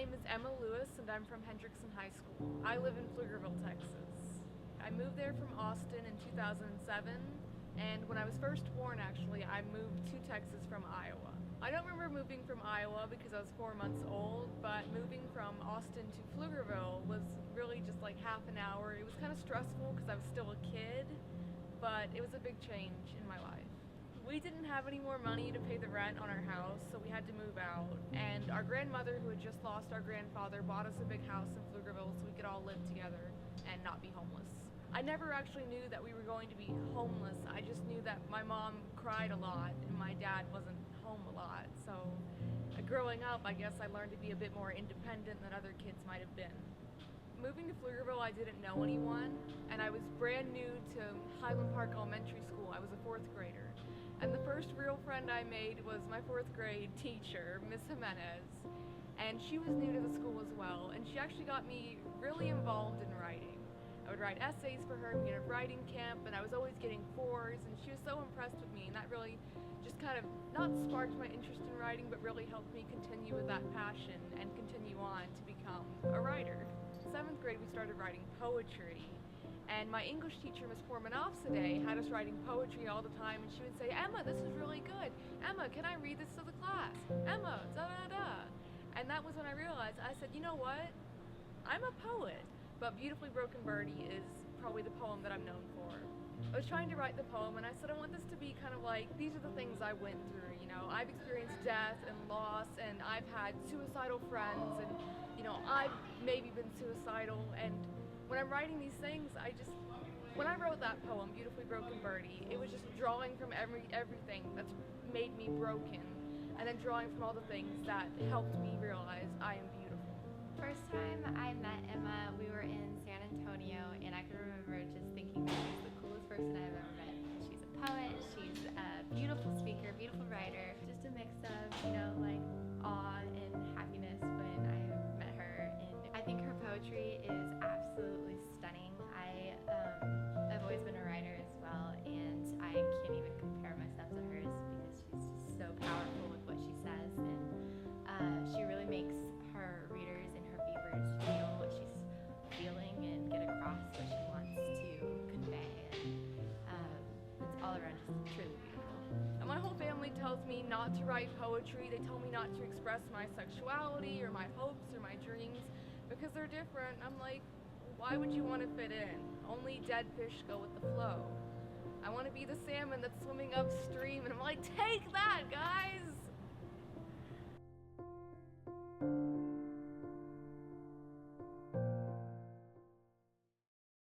name is Emma Lewis, and I'm from Hendrickson High School. I live in Pflugerville, Texas. I moved there from Austin in 2007, and when I was first born, actually, I moved to Texas from Iowa. I don't remember moving from Iowa because I was 4 months old, but moving from Austin to Pflugerville was really just like half an hour. It was kind of stressful because I was still a kid, but it was a big change in my life. We didn't have any more money to pay the rent on our house, so we had to move out. And our grandmother, who had just lost our grandfather, bought us a big house in Pflugerville so we could all live together and not be homeless. I never actually knew that we were going to be homeless. I just knew that my mom cried a lot and my dad wasn't home a lot. So growing up, I guess I learned to be a bit more independent than other kids might have been. Moving to Pflugerville, I didn't know anyone, and I was brand new to Highland Park Elementary School. I was a 4th grader. And the first real friend I made was my 4th grade teacher, Miss Jimenez. And she was new to the school as well, and she actually got me really involved in writing. I would write essays for her, we had a writing camp, and I was always getting 4s, and she was so impressed with me, and that really just kind of not sparked my interest in writing, but really helped me continue with that passion and continue on to become a writer. 7th grade, we started writing poetry. And my English teacher, Miss Pormanofsade, had us writing poetry all the time, and she would say, "Emma, this is really good. Emma, can I read this to the class? Emma, da-da-da." And that was when I realized, I said, you know what? I'm a poet, but Beautifully Broken Birdie is probably the poem that I'm known for. I was trying to write the poem, and I said I want this to be kind of like, these are the things I went through, you know. I've experienced death and loss, and I've had suicidal friends, and, you know, I've maybe been suicidal, and when I'm writing these things, when I wrote that poem, Beautifully Broken Birdie, it was just drawing from everything that's made me broken, and then drawing from all the things that helped me realize I am beautiful. First time I met Emma, we were in San Antonio, and I can remember just thinking that she's the coolest person I've ever met. She's a poet, she's a beautiful speaker, beautiful writer, just a mix of, you know, like awe and happiness when I met her. And I think her poetry is absolutely stunning. I've always been a writer as well, and I can't even compare myself to hers because she's just so powerful with what she says, and she really makes her readers and her viewers feel what she's feeling and get across what she wants to convey. And it's all around just truly beautiful. And my whole family tells me not to write poetry. They tell me not to express my sexuality or my hopes or my dreams because they're different. I'm like, why would you want to fit in? Only dead fish go with the flow. I want to be the salmon that's swimming upstream, and I'm like, take that, guys!